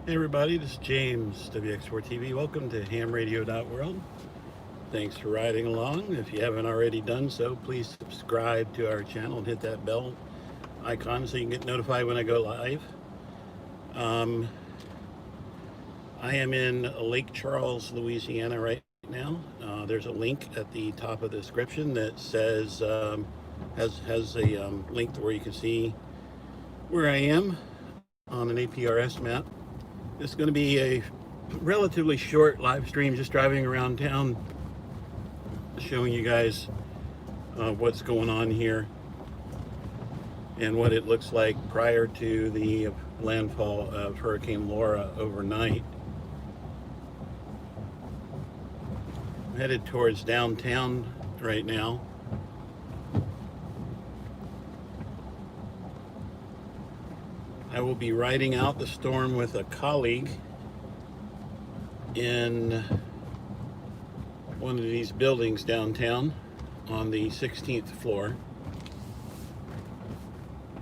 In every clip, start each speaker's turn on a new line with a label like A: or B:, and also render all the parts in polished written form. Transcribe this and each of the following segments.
A: Hey everybody, this is James, WX4TV. Welcome to HamRadio.World. Thanks for riding along. If you haven't already done so, please subscribe to our channel and hit that bell icon so you can get notified when I go live. I am in Lake Charles, Louisiana right now. There's a link at the top of the description that says, has a link to where you can see where I am on an APRS map. It's going to be a relatively short live stream, just driving around town, showing you guys what's going on here and what it looks like prior to the landfall of Hurricane Laura overnight. I'm headed towards downtown right now. I will be riding out the storm with a colleague in one of these buildings downtown on the 16th floor.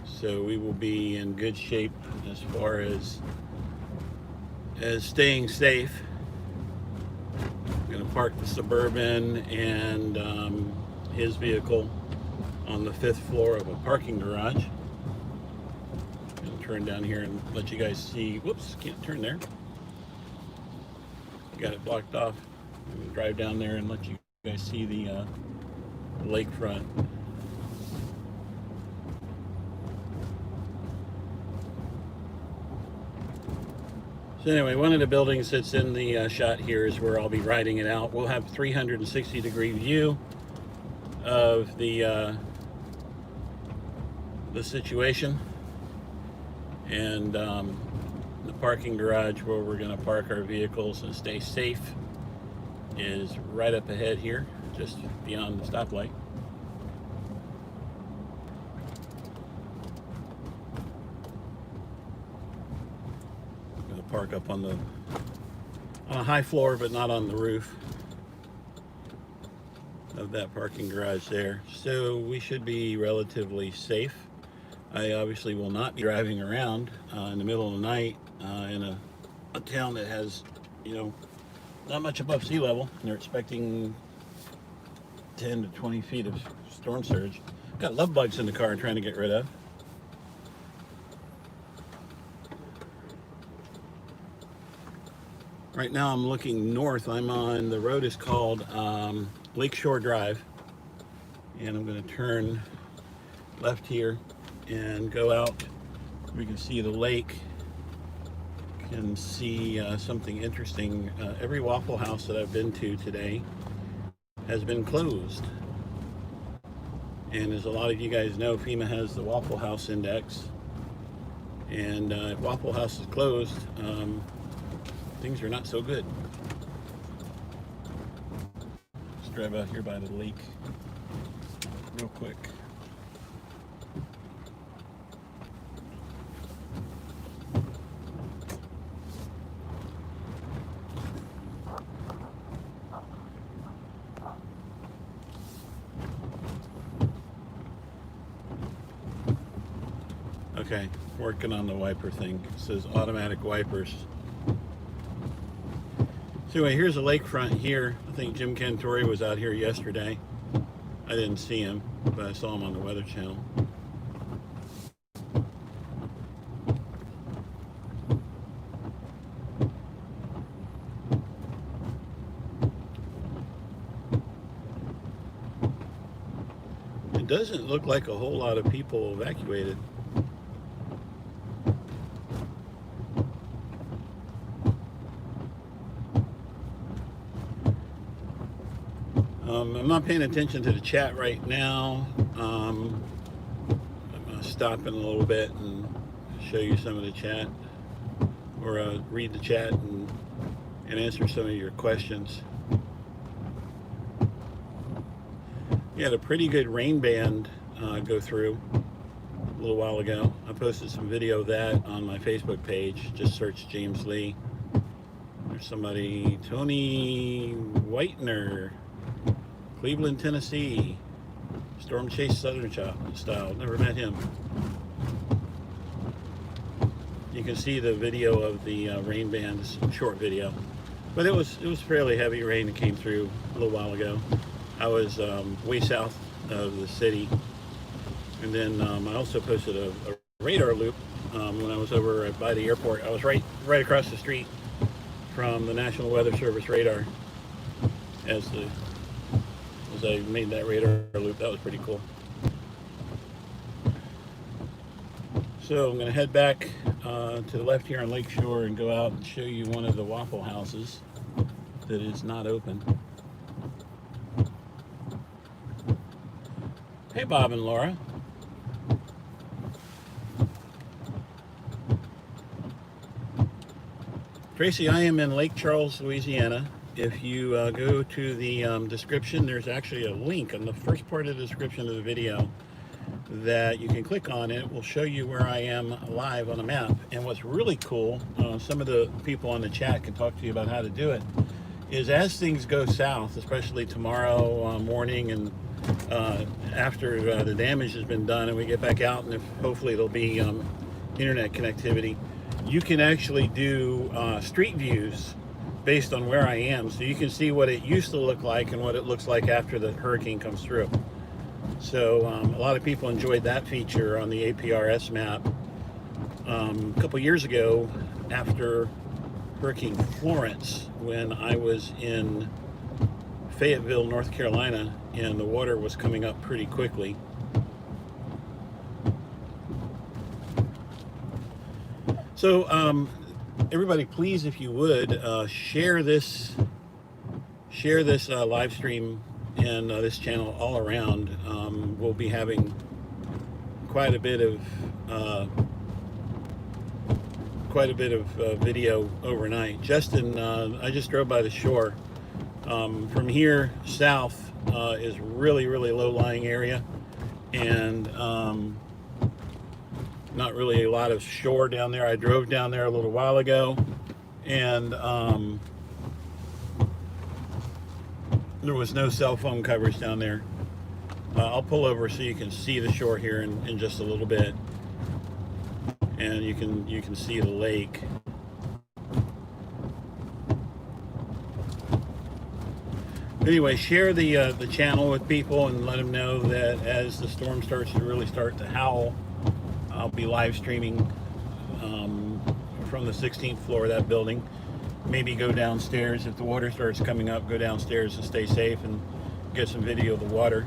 A: So we will be in good shape as far as staying safe. I'm going to park the Suburban and his vehicle on the 5th floor of a parking garage. Turn down here and let you guys see. Whoops, can't turn there. Got it blocked off. I'm gonna drive down there and let you guys see the lakefront. So anyway, one of the buildings that's in the shot here is where I'll be riding it out. We'll have 360-degree view of the situation. And the parking garage where we're going to park our vehicles and stay safe is right up ahead here, just beyond the stoplight. I'm going to park up on a high floor, but not on the roof of that parking garage there. So we should be relatively safe. I obviously will not be driving around in the middle of the night in a town that has, not much above sea level. And they're expecting 10 to 20 feet of storm surge. Got love bugs in the car I'm trying to get rid of. Right now I'm looking north. I'm on, the road is called Lakeshore Drive. And I'm going to turn left here and go out. We can see the lake, can see something interesting. Every Waffle House that I've been to today has been closed. And as a lot of you guys know, FEMA has the Waffle House Index. And if Waffle House is closed, things are not so good. Let's drive out here by the lake real quick. Okay, working on the wiper thing. It says automatic wipers. So anyway, here's the lakefront here. I think Jim Cantori was out here yesterday. I didn't see him, but I saw him on the Weather Channel. It doesn't look like a whole lot of people evacuated. I'm not paying attention to the chat right now. I'm going to stop in a little bit and show you some of the chat, or read the chat and answer some of your questions. We had a pretty good rain band go through a little while ago. I posted some video of that on my Facebook page. Just search James Lea. There's somebody, Tony Whitener, Cleveland, Tennessee. Storm Chase Southern style. Never met him. You can see the video of the rain band. It's a short video, but it was fairly heavy rain that came through a little while ago. I was way south of the city, and then I also posted a radar loop when I was over by the airport. I was right across the street from the National Weather Service radar as I made that radar loop. That was pretty cool. So I'm going to head back to the left here on Lakeshore and go out and show you one of the Waffle Houses that is not open. Hey, Bob and Laura. Tracy, I am in Lake Charles, Louisiana. If you go to the description, there's actually a link on the first part of the description of the video that you can click on. It will show you where I am live on a map. And what's really cool, some of the people on the chat can talk to you about how to do it, is as things go south, especially tomorrow morning and after the damage has been done and we get back out, and if hopefully there'll be internet connectivity, you can actually do street views based on where I am, so you can see what it used to look like and what it looks like after the hurricane comes through. So a lot of people enjoyed that feature on the APRS map. A couple years ago, after Hurricane Florence, when I was in Fayetteville, North Carolina, and the water was coming up pretty quickly. So everybody, please, if you would, share this live stream and this channel all around. We'll be having quite a bit of video overnight. Justin, I just drove by the shore. From here south is really low-lying area, and not really a lot of shore down there. I drove down there a little while ago, and there was no cell phone coverage down there. I'll pull over so you can see the shore here in just a little bit, and you can see the lake. Anyway, share the channel with people and let them know that as the storm starts to howl, I'll be live streaming from the 16th floor of that building. Maybe go downstairs if the water starts coming up. Go downstairs and stay safe and get some video of the water.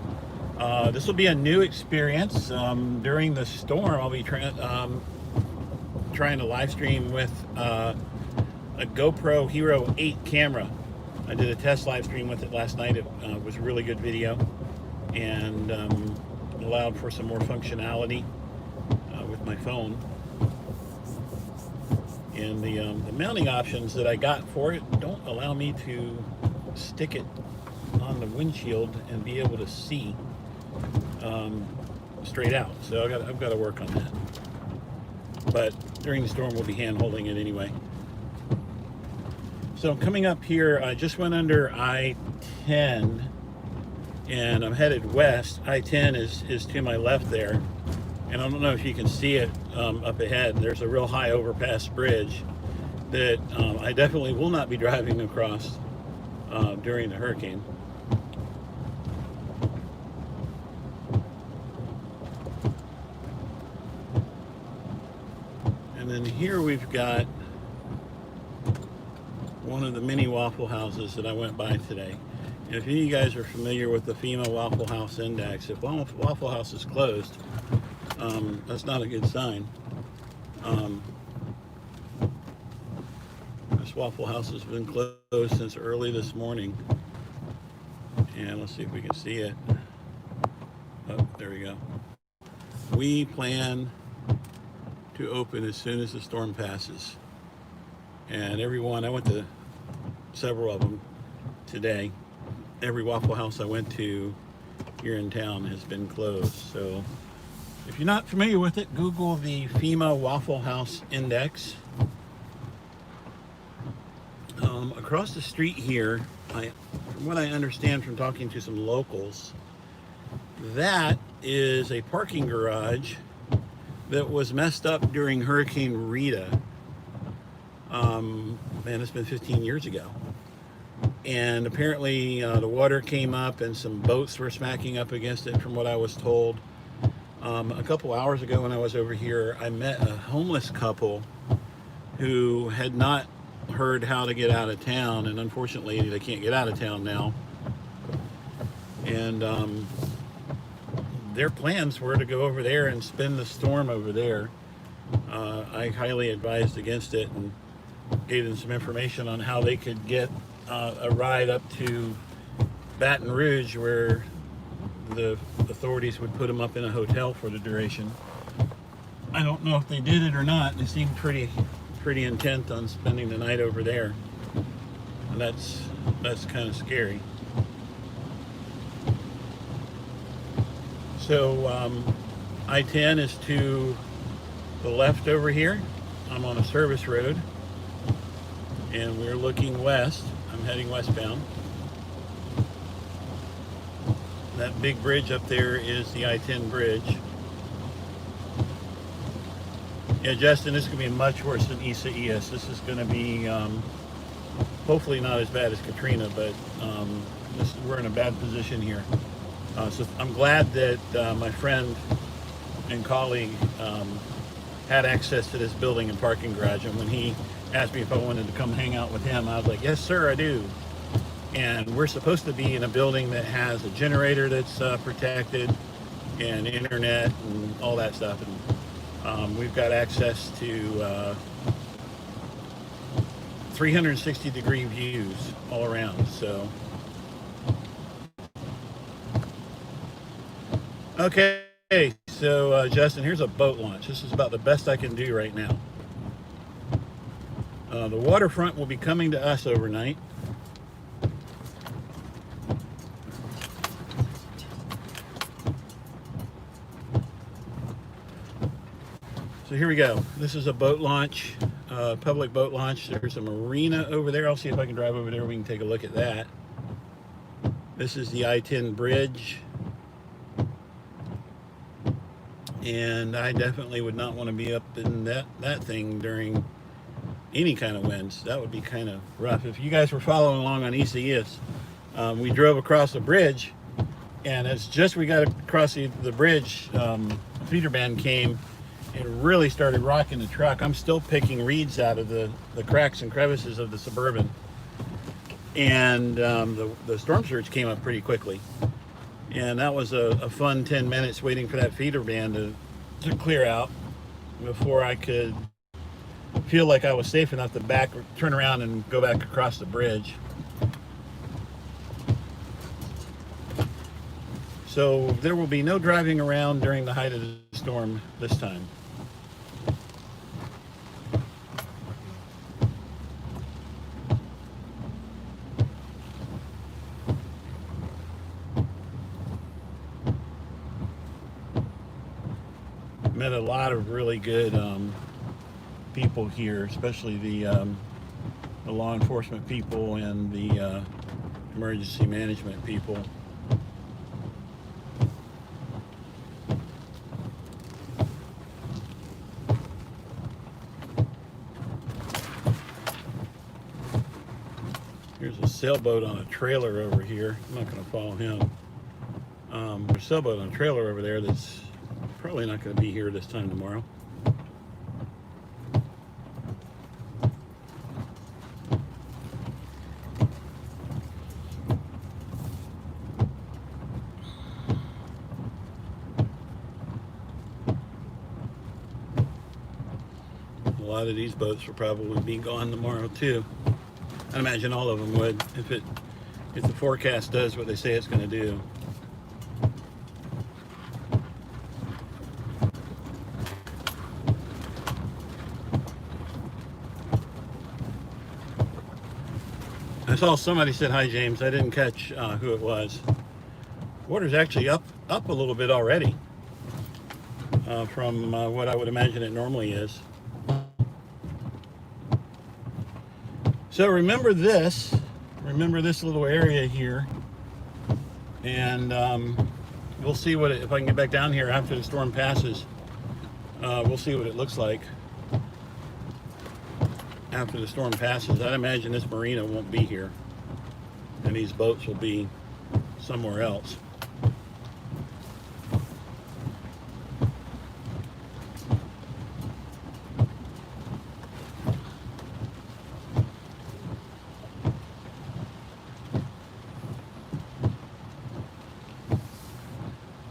A: This will be a new experience. During the storm, I'll be trying to live stream with a GoPro Hero 8 camera. I did a test live stream with it last night. It was a really good video and allowed for some more functionality with my phone. And the mounting options that I got for it don't allow me to stick it on the windshield and be able to see straight out. So I've got to work on that. But during the storm, we'll be hand holding it anyway. So coming up here, I just went under I-10 and I'm headed west. I-10 is to my left there. And I don't know if you can see it up ahead. There's a real high overpass bridge that I definitely will not be driving across during the hurricane. And then here we've got one of the mini Waffle Houses that I went by today. And if any of you guys are familiar with the FEMA Waffle House Index, if Waffle House is closed, that's not a good sign. This Waffle House has been closed since early this morning. And let's see if we can see it. Oh, there we go. We plan to open as soon as the storm passes. And everyone, I went to several of them today. Every Waffle House I went to here in town has been closed. So if you're not familiar with it, Google the FEMA Waffle House Index. Across the street here, from what I understand from talking to some locals, that is a parking garage that was messed up during Hurricane Rita. Man, it's been 15 years ago. And apparently the water came up and some boats were smacking up against it, from what I was told. A couple hours ago when I was over here, I met a homeless couple who had not heard how to get out of town, and unfortunately they can't get out of town now. And their plans were to go over there and spend the storm over there. I highly advised against it and gave them some information on how they could get a ride up to Baton Rouge, where the authorities would put them up in a hotel for the duration. I don't know if they did it or not. They seemed pretty intent on spending the night over there, and that's kind of scary. So I-10 is to the left over here. I'm on a service road, and we're looking west. I'm heading westbound. That big bridge up there is the I-10 bridge. Yeah, Justin, this is going to be much worse than Isaias. This is going to be hopefully not as bad as Katrina, but we're in a bad position here. So I'm glad that my friend and colleague had access to this building and parking garage, and when he asked me if I wanted to come hang out with him, I was like, yes sir, I do. And we're supposed to be in a building that has a generator that's protected, and internet and all that stuff, and we've got access to 360 degree views all around. So okay, so Justin, here's a boat launch. This is about the best I can do right now. The waterfront will be coming to us overnight. So here we go. This is a boat launch, public boat launch. There's a marina over there. I'll see if I can drive over there. We can take a look at that. This is the I-10 bridge. And I definitely would not want to be up in that thing during any kind of winds. That would be kind of rough. If you guys were following along on Isaias, we drove across the bridge, and it's just we got across the bridge, feeder band came and really started rocking the truck. I'm still picking reeds out of the cracks and crevices of the Suburban, and the storm surge came up pretty quickly. And that was a fun 10 minutes waiting for that feeder band to clear out before I could feel like I was safe enough to turn around and go back across the bridge. So there will be no driving around during the height of the storm this time. Met a lot of really good people here, especially the law enforcement people and the emergency management people. Here's a sailboat on a trailer over here. I'm not going to follow him. There's a sailboat on a trailer over there that's probably not going to be here this time tomorrow. A lot of these boats will probably be gone tomorrow too. I imagine all of them would if the forecast does what they say it's going to do. I saw somebody said hi, James. I didn't catch who it was. Water's actually up a little bit already from what I would imagine it normally is. So remember this little area here, and we'll see if I can get back down here after the storm passes. We'll see what it looks like after the storm passes. I'd imagine this marina won't be here, and these boats will be somewhere else.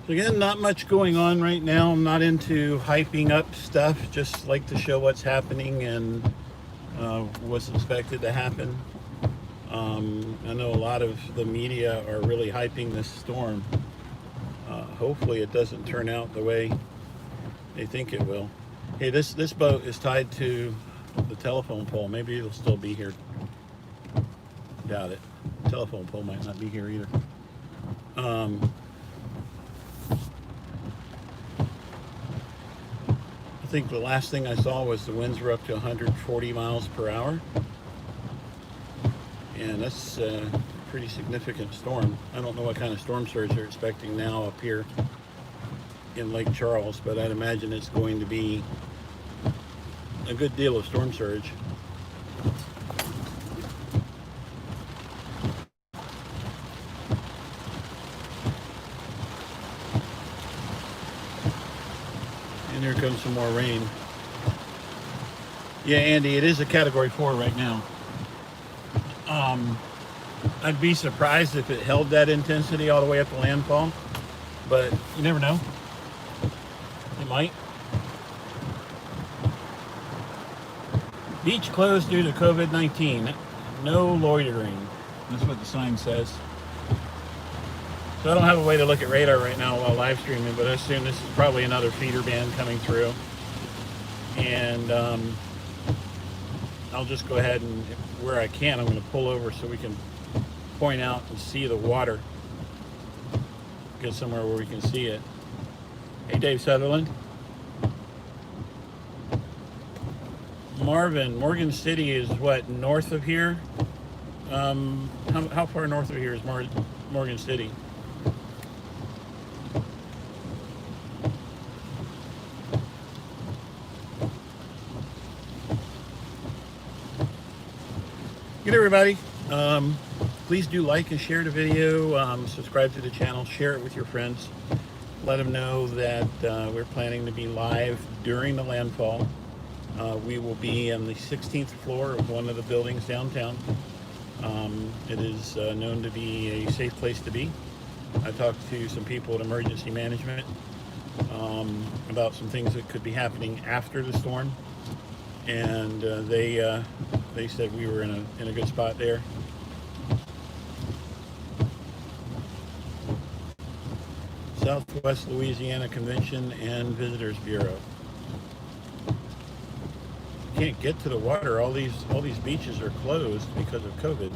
A: Again, not much going on right now. I'm not into hyping up stuff, just like to show what's happening and what's expected to happen. I know a lot of the media are really hyping this storm. Hopefully it doesn't turn out the way they think it will. Hey, this boat is tied to the telephone pole. Maybe it'll still be here. Doubt it. The telephone pole might not be here either. I think the last thing I saw was the winds were up to 140 miles per hour. And that's a pretty significant storm. I don't know what kind of storm surge they're expecting now up here in Lake Charles, but I'd imagine it's going to be a good deal of storm surge. And here comes some more rain. Yeah, Andy, it is a Category 4 right now. I'd be surprised if it held that intensity all the way up to landfall, but you never know. It might. Beach closed due to COVID-19. No loitering. That's what the sign says. So I don't have a way to look at radar right now while live streaming, but I assume this is probably another feeder band coming through. And I'll just go ahead and, where I can, I'm going to pull over so we can point out and see the water. Get somewhere where we can see it. Hey, Dave Sutherland. Marvin, Morgan City is what, north of here? How far north of here is Morgan City? Good, everybody. Please do like and share the video, subscribe to the channel, share it with your friends. Let them know that we're planning to be live during the landfall. We will be on the 16th floor of one of the buildings downtown. It is known to be a safe place to be. I talked to some people at emergency management about some things that could be happening after the storm, and they said we were in a good spot there. Southwest Louisiana Convention and Visitors Bureau. Can't get to the water. All these beaches are closed because of COVID.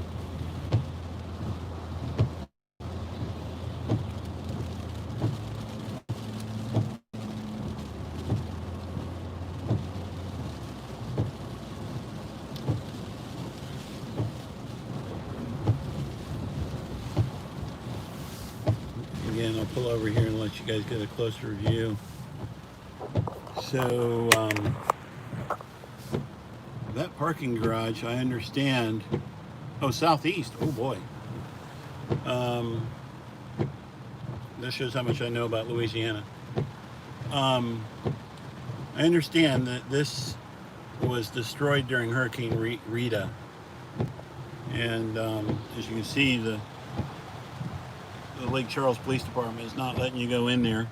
A: Again, I'll pull over here and let you guys get a closer view. So that parking garage, I understand. Oh, southeast. Oh boy. That shows how much I know about Louisiana. I understand that this was destroyed during Hurricane Rita, and as you can see, the Lake Charles Police Department is not letting you go in there,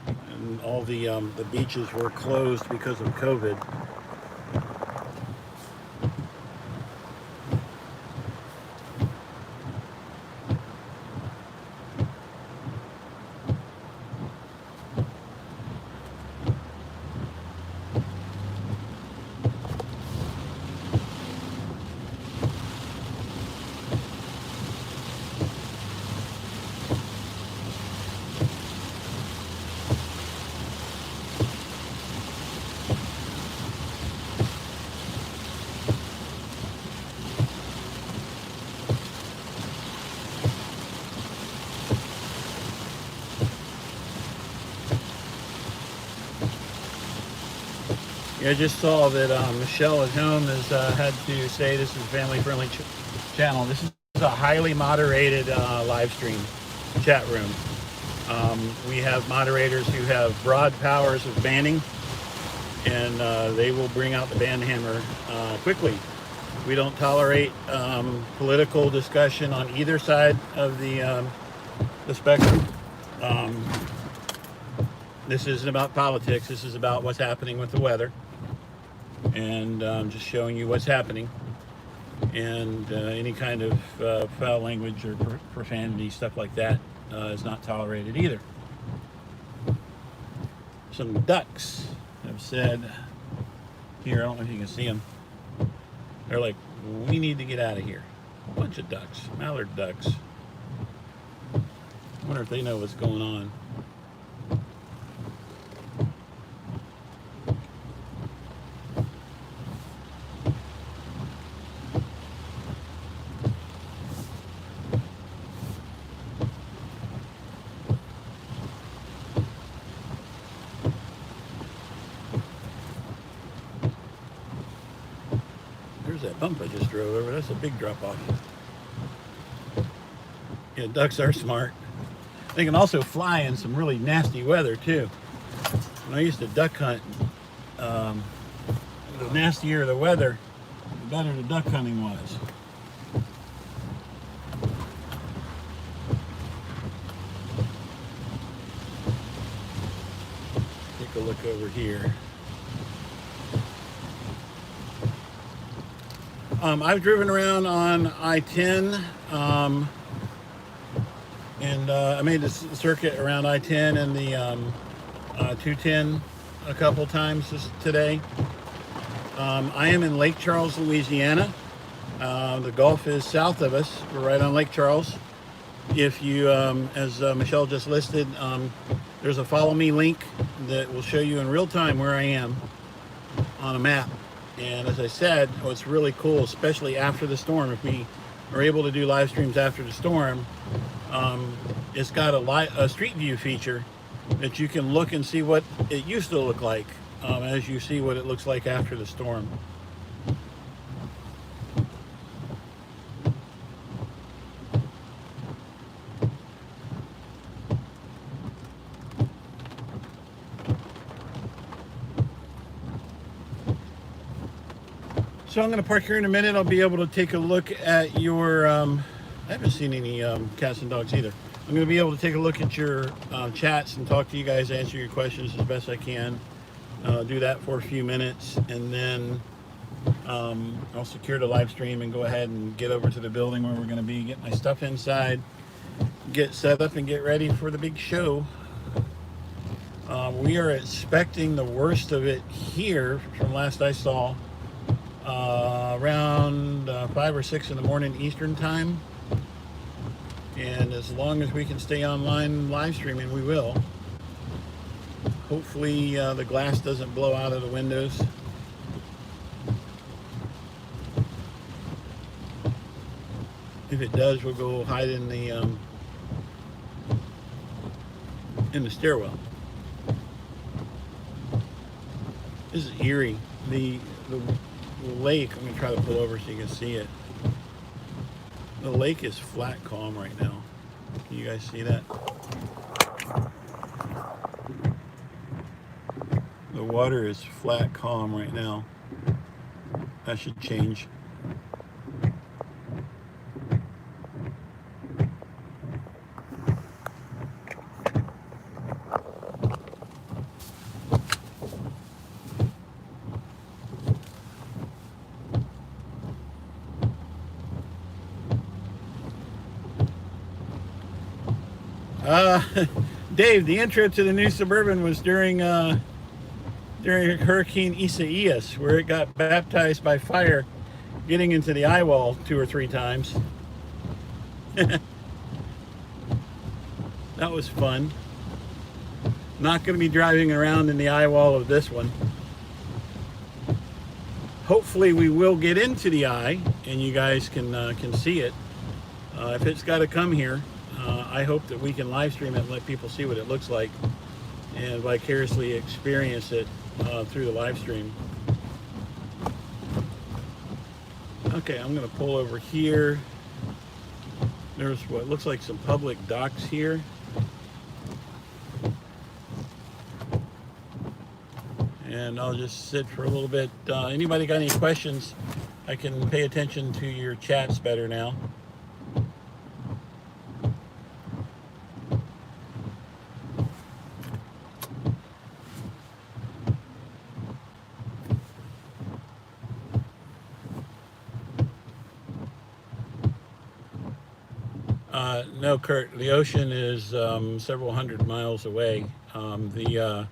A: and all the beaches were closed because of COVID. Yeah, I just saw that Michelle at home has had to say this is a family-friendly channel. This is a highly moderated live stream chat room. We have moderators who have broad powers of banning, and they will bring out the ban hammer quickly. We don't tolerate political discussion on either side of the spectrum. This isn't about politics. This is about what's happening with the weather, and just showing you what's happening. And any kind of foul language or profanity, stuff like that, is not tolerated either. Some ducks have said here, I don't know if you can see them, they're like, we need to get out of here. A bunch of ducks, mallard ducks. I wonder if they know what's going on. There's that bump I just drove over. That's a big drop off. Yeah, ducks are smart. They can also fly in some really nasty weather too. When I used to duck hunt, the nastier the weather, the better the duck hunting was. Take a look over here. I've driven around on I-10, and I made the circuit around I-10 and the 210 a couple times today. I am in Lake Charles, Louisiana. The Gulf is south of us. We're right on Lake Charles. If you, as Michelle just listed, there's a follow me link that will show you in real time where I am on a map. And as I said, what's really cool, especially after the storm, if we are able to do live streams after the storm, it's got a street view feature that you can look and see what it used to look like as you see what it looks like after the storm. So I'm going to park here in a minute. I'll be able to take a look at your, I haven't seen any cats and dogs either. I'm going to be able to take a look at your chats and talk to you guys, answer your questions as best I can. Do that for a few minutes, and then I'll secure the live stream and go ahead and get over to the building where we're going to be, get my stuff inside, get set up and get ready for the big show. We are expecting the worst of it here from last I saw. Around 5 or 6 in the morning Eastern time, and as long as we can stay online live streaming, we will. Hopefully the glass doesn't blow out of the windows. If it does, we'll go hide in the stairwell. This is eerie. The lake, I'm going to try to pull over so you can see it. The lake is flat calm right now. Can you guys see that? The water is flat calm right now. That should change. Dave, the intro to the new Suburban was during Hurricane Isaias, where it got baptized by fire, getting into the eye wall 2 or 3 times. That was fun. Not going to be driving around in the eye wall of this one. Hopefully we will get into the eye and you guys can see it. If it's got to come here, I hope that we can live stream it and let people see what it looks like. and vicariously experience it through the live stream. Okay, I'm going to pull over here. There's what looks like some public docks here. And I'll just sit for a little bit. Anybody got any questions? I can pay attention to your chats better now. No, Kurt, the ocean is several hundred miles away. The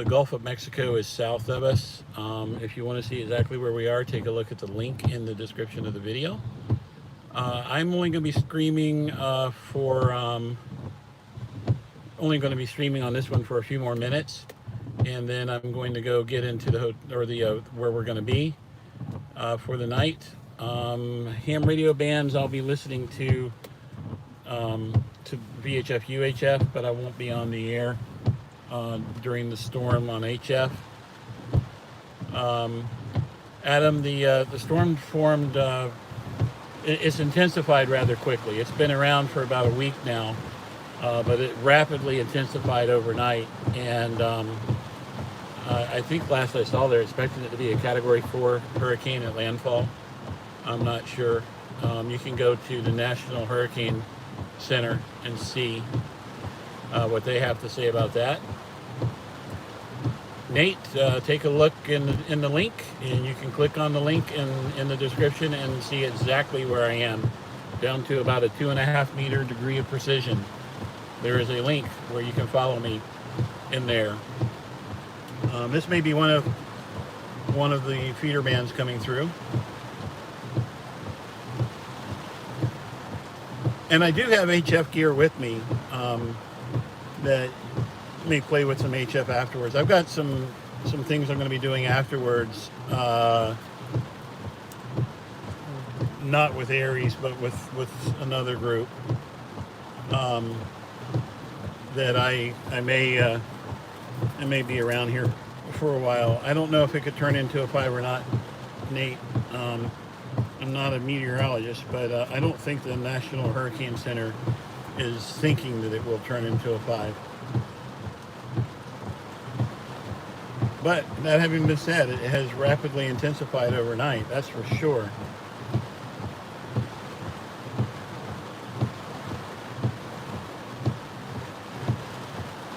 A: Gulf of Mexico is south of us. If you want to see exactly where we are, take a look at the link in the description of the video. I'm only going to be streaming on this one for a few more minutes, and then I'm going to go get into where we're going to be for the night. Ham radio bands I'll be listening to VHF UHF, but I won't be on the air during the storm on HF. Adam, the storm formed, it's intensified rather quickly. It's been around for about a week now, but it rapidly intensified overnight, and I think last I saw they're expecting it to be a Category 4 hurricane at landfall. I'm not sure. You can go to the National Hurricane Center and see what they have to say about that. Nate, take a look in the link, and you can click on the link in the description and see exactly where I am, down to about a 2.5 meter degree of precision. There is a link where you can follow me in there. This may be one of the feeder bands coming through. And I do have HF gear with me that may play with some HF afterwards. I've got some things I'm going to be doing afterwards, not with Aries, but with another group that I may be around here for a while. I don't know if it could turn into a 5 or not, Nate. I'm not a meteorologist, but I don't think the National Hurricane Center is thinking that it will turn into a 5. But that having been said, it has rapidly intensified overnight, that's for sure.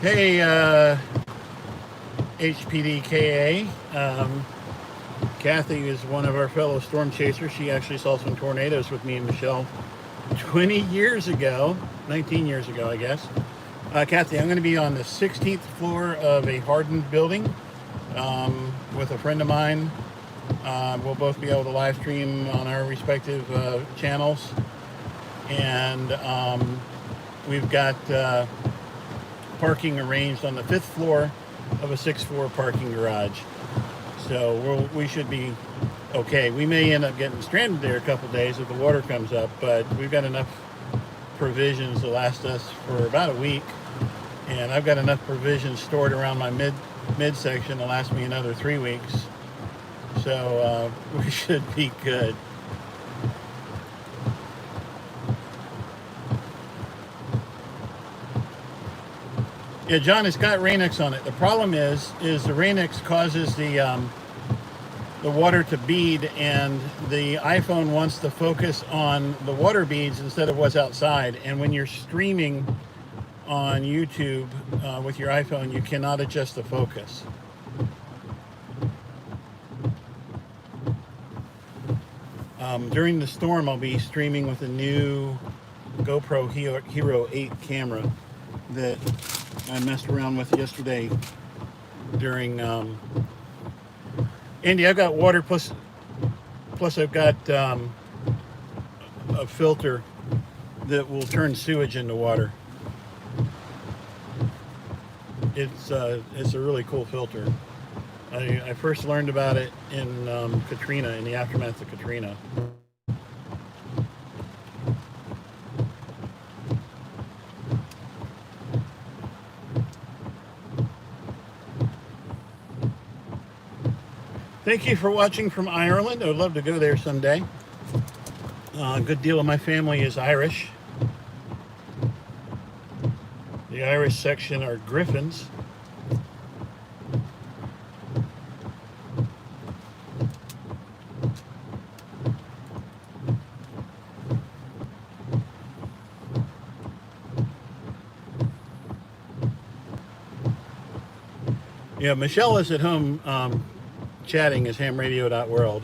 A: Hey, HPDKA. Kathy is one of our fellow storm chasers. She actually saw some tornadoes with me and Michelle 20 years ago, 19 years ago, I guess. Kathy, I'm going to be on the 16th floor of a hardened building with a friend of mine. We'll both be able to live stream on our respective channels. And we've got parking arranged on the 5th floor of a 6th floor parking garage. So we should be okay. We may end up getting stranded there a couple days if the water comes up, but we've got enough provisions to last us for about a week. And I've got enough provisions stored around my midsection to last me another 3 weeks. So we should be good. Yeah, John, it's got Rainix on it. The problem is the Rainix causes the water to bead, and the iPhone wants to focus on the water beads instead of what's outside. And when you're streaming on YouTube with your iPhone, you cannot adjust the focus. During the storm, I'll be streaming with a new GoPro Hero 8 camera that I messed around with yesterday during Andy, I've got water plus I've got a filter that will turn sewage into water. It's a really cool filter. I first learned about it in Katrina, in the aftermath of Katrina. Thank you for watching from Ireland. I would love to go there someday. A good deal of my family is Irish. The Irish section are Griffins. Yeah, Michelle is at home chatting as HamRadio.World.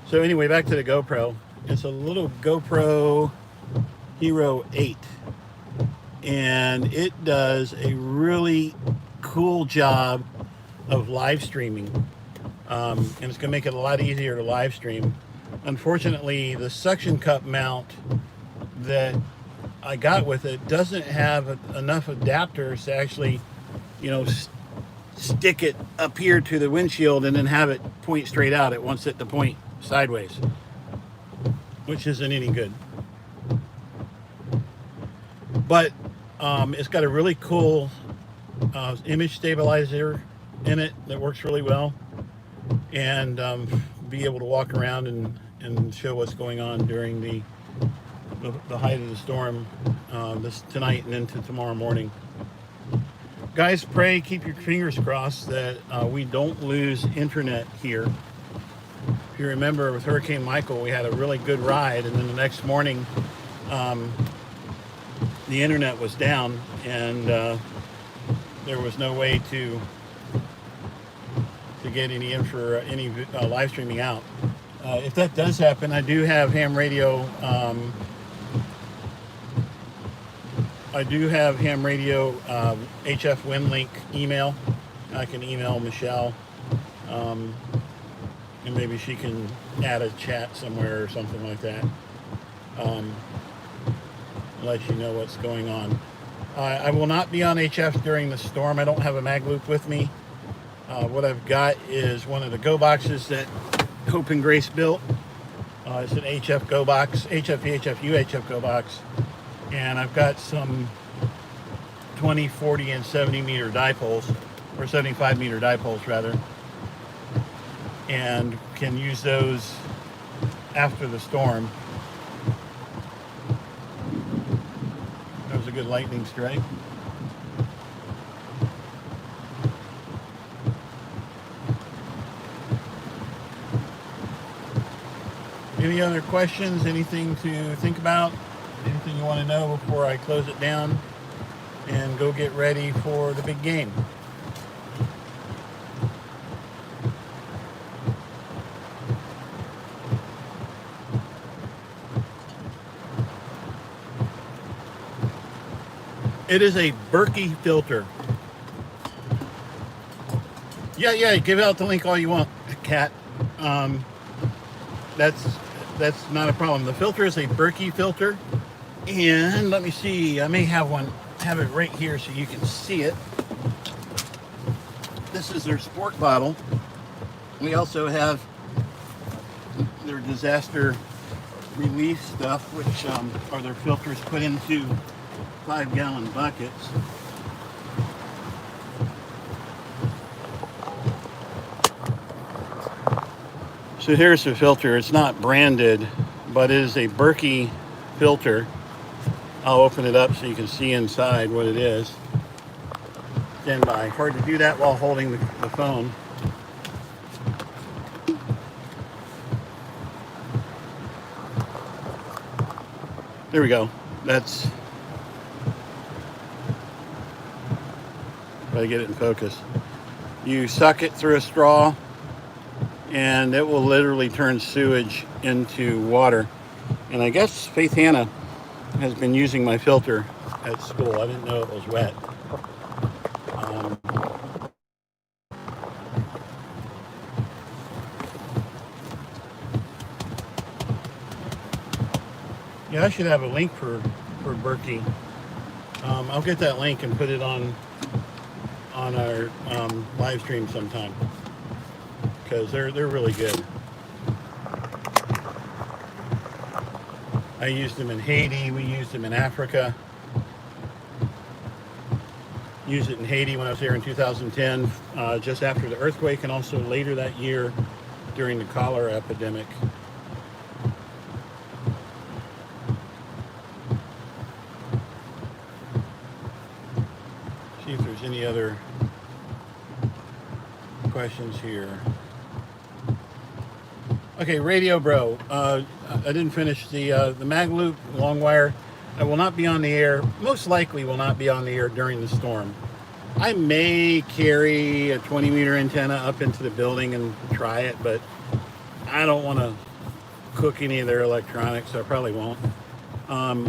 A: So anyway, back to the GoPro. It's a little GoPro Hero 8. And it does a really cool job of live streaming. And it's going to make it a lot easier to live stream. Unfortunately, the suction cup mount that I got with it doesn't have enough adapters to actually, stick it up here to the windshield and then have it point straight out. It wants it to point sideways, which isn't any good. But it's got a really cool image stabilizer in it that works really well, and be able to walk around and show what's going on during the height of the storm tonight and into tomorrow morning. Guys, pray, keep your fingers crossed that we don't lose internet here. If you remember, with Hurricane Michael, we had a really good ride, and then the next morning the internet was down, and there was no way to get any live streaming out. If that does happen, I do have Ham Radio. I do have Ham Radio HF WinLink email. I can email Michelle, and maybe she can add a chat somewhere or something like that. Let you know what's going on. I will not be on HF during the storm. I don't have a mag loop with me. What I've got is one of the Go boxes that Hope and Grace built. It's an HF Go box, HF VHF UHF Go box. And I've got some 20, 40, and 70 meter dipoles, or 75 meter dipoles rather, and can use those after the storm. That was a good lightning strike. Any other questions? Anything to think about? Anything you want to know before I close it down and go get ready for the big game? It is a Berkey filter. Yeah, give out the link all you want, Kat. That's not a problem. The filter is a Berkey filter. And let me see, I may have it right here so you can see it. This is their sport bottle. We also have their disaster relief stuff, which are their filters put into 5-gallon buckets. So here's the filter. It's not branded, but it is a Berkey filter. I'll open it up so you can see inside what it is. Stand by. Hard to do that while holding the phone. There we go. That's... if I get it in focus. You suck it through a straw, and it will literally turn sewage into water. And I guess Faith Hannah has been using my filter at school. I didn't know it was wet. Yeah, I should have a link for Berkey. I'll get that link and put it on our live stream sometime, because they're really good. I used them in Haiti. We used them in Africa. used it in Haiti when I was there in 2010, just after the earthquake, and also later that year during the cholera epidemic. See if there's any other questions here. Okay, Radio Bro. I didn't finish the mag loop long wire. I will not be on the air. Most likely will not be on the air during the storm. I may carry a 20-meter antenna up into the building and try it, but I don't want to cook any of their electronics, so I probably won't. I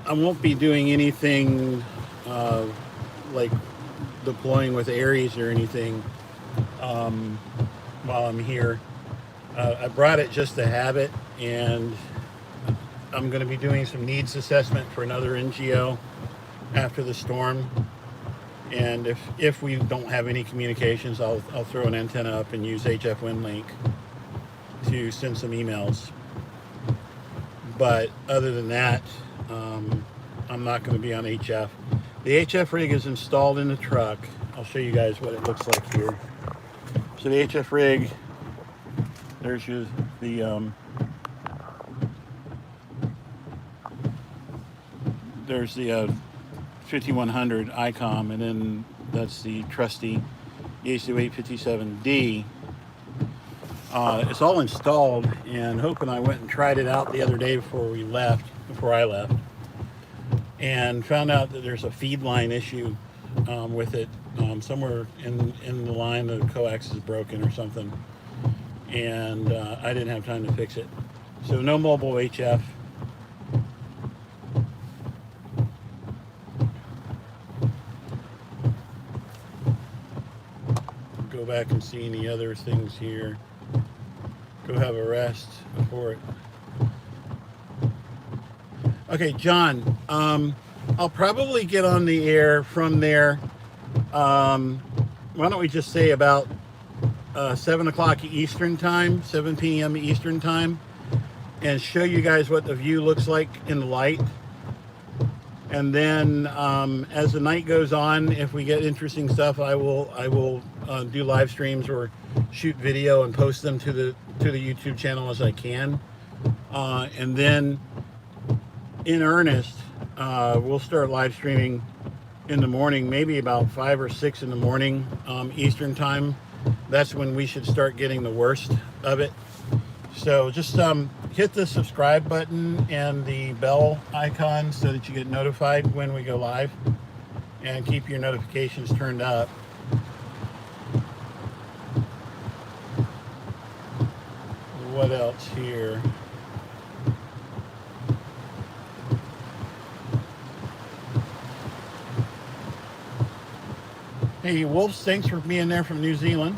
A: won't be doing anything like deploying with Aries or anything while I'm here. I brought it just to have it, and I'm going to be doing some needs assessment for another NGO after the storm. And if we don't have any communications, I'll throw an antenna up and use HF WinLink to send some emails. But other than that, I'm not going to be on HF. The HF rig is installed in the truck. I'll show you guys what it looks like here. So the HF rig, there's the 5100 ICOM, and then that's the trusty EH2857D. It's all installed, and Hope and I went and tried it out the other day before I left, and found out that there's a feed line issue with it. Somewhere in the line, the coax is broken or something, and I didn't have time to fix it. So no mobile HF. Go back and see any other things here. Go have a rest before it. Okay, John, I'll probably get on the air from there. Why don't we just say about 7 o'clock Eastern time, 7 p.m. Eastern time, and show you guys what the view looks like in the light. And then as the night goes on, if we get interesting stuff, I will do live streams or shoot video and post them to the YouTube channel as I can. And then in earnest, we'll start live streaming in the morning, maybe about 5 or 6 in the morning Eastern time. That's when we should start getting the worst of it. So just hit the subscribe button and the bell icon so that you get notified when we go live, and keep your notifications turned up. What else here? Hey, Wolves, thanks for being there from New Zealand.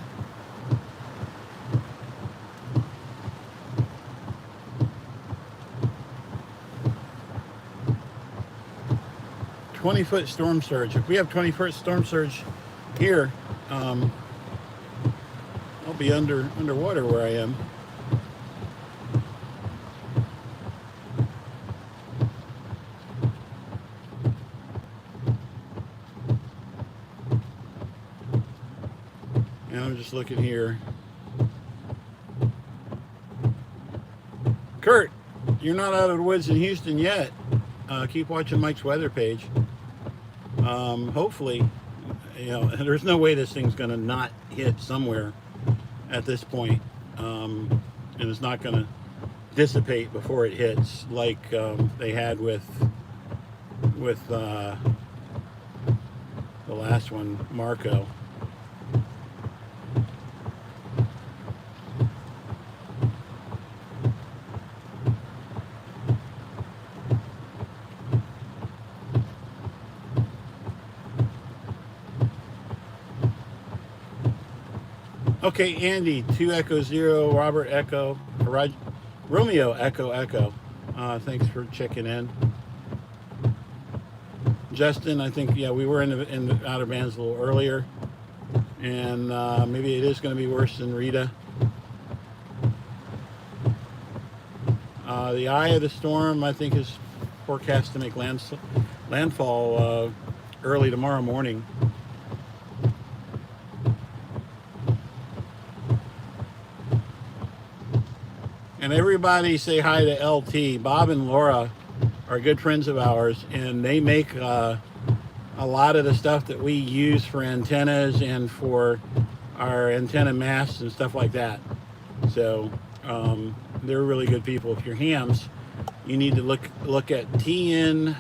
A: "20-foot storm surge." If we have 20-foot storm surge here, I'll be underwater where I am. And I'm just looking here. Kurt, you're not out of the woods in Houston yet. Keep watching Mike's weather page. Hopefully, there's no way this thing's going to not hit somewhere at this point. And it's not going to dissipate before it hits like they had with the last one, Marco. Okay, Andy, 2 Echo 0, Robert Echo, Romeo Echo Echo. Thanks for checking in. Justin, I think, yeah, we were in the outer bands a little earlier, and maybe it is going to be worse than Rita. The eye of the storm, I think, is forecast to make landfall early tomorrow morning. And everybody say hi to LT. Bob and Laura are good friends of ours, and they make a lot of the stuff that we use for antennas and for our antenna masts and stuff like that. So they're really good people. If you're hams, you need to look at tn07.com.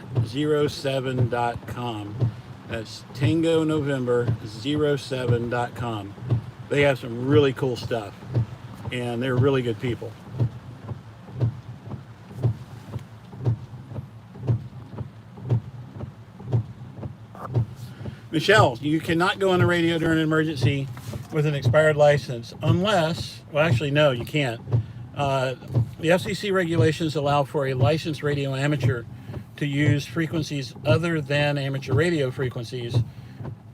A: That's Tango November 07.com. They have some really cool stuff, and they're really good people. Michelle, you cannot go on the radio during an emergency with an expired license unless, well, actually, no, you can't. The FCC regulations allow for a licensed radio amateur to use frequencies other than amateur radio frequencies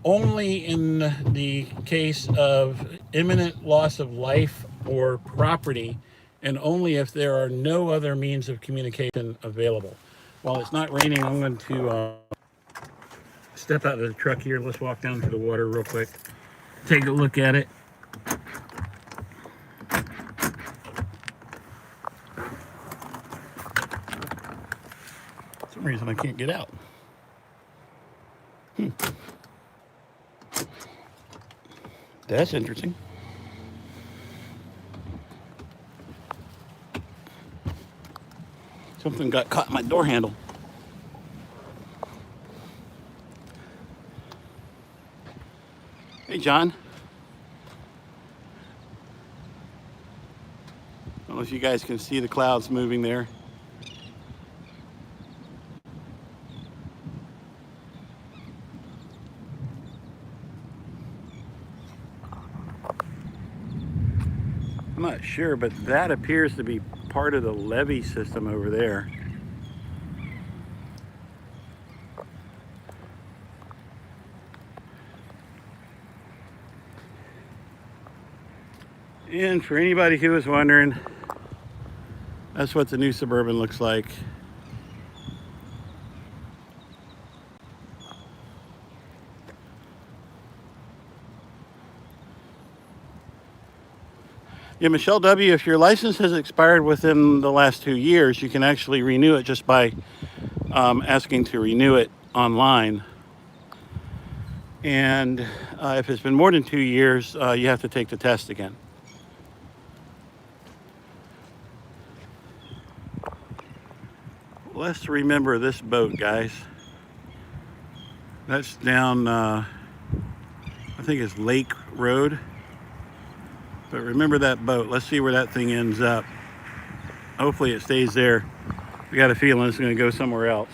A: only in the case of imminent loss of life or property, and only if there are no other means of communication available. While it's not raining, I'm going to step out of the truck here. Let's walk down to the water real quick. Take a look at it. For some reason I can't get out. That's interesting. Something got caught in my door handle. Hey, John. I don't know if you guys can see the clouds moving there. I'm not sure, but that appears to be part of the levee system over there. And for anybody who was wondering, that's what the new Suburban looks like. Yeah, Michelle W., if your license has expired within the last 2 years, you can actually renew it just by asking to renew it online. And if it's been more than 2 years, you have to take the test again. Let's remember this boat, guys. That's down, I think it's Lake Road. But remember that boat. Let's see where that thing ends up. Hopefully it stays there. I got a feeling it's going to go somewhere else.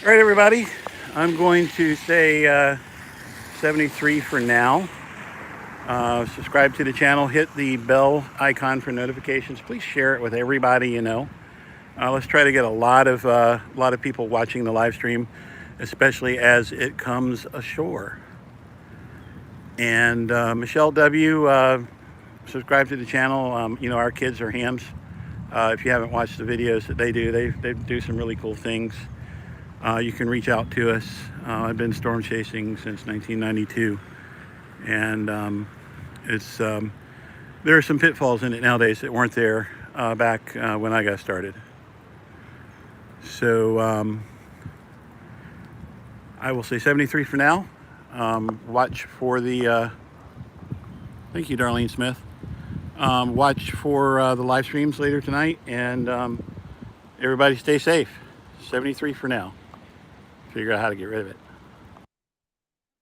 A: All right, everybody. I'm going to say 73 for now. Subscribe to the channel. Hit the bell icon for notifications. Please share it with everybody you know. Let's try to get a lot of people watching the live stream, especially as it comes ashore. And Michelle W., subscribe to the channel. You know, our kids are hams. If you haven't watched the videos that they do some really cool things. You can reach out to us. I've been storm chasing since 1992, and it's there are some pitfalls in it nowadays that weren't there back when I got started. So I will say 73 for now. Watch for the thank you, Darlene Smith. Watch for the live streams later tonight, and everybody stay safe. 73 for now. Figure out how to get rid of it.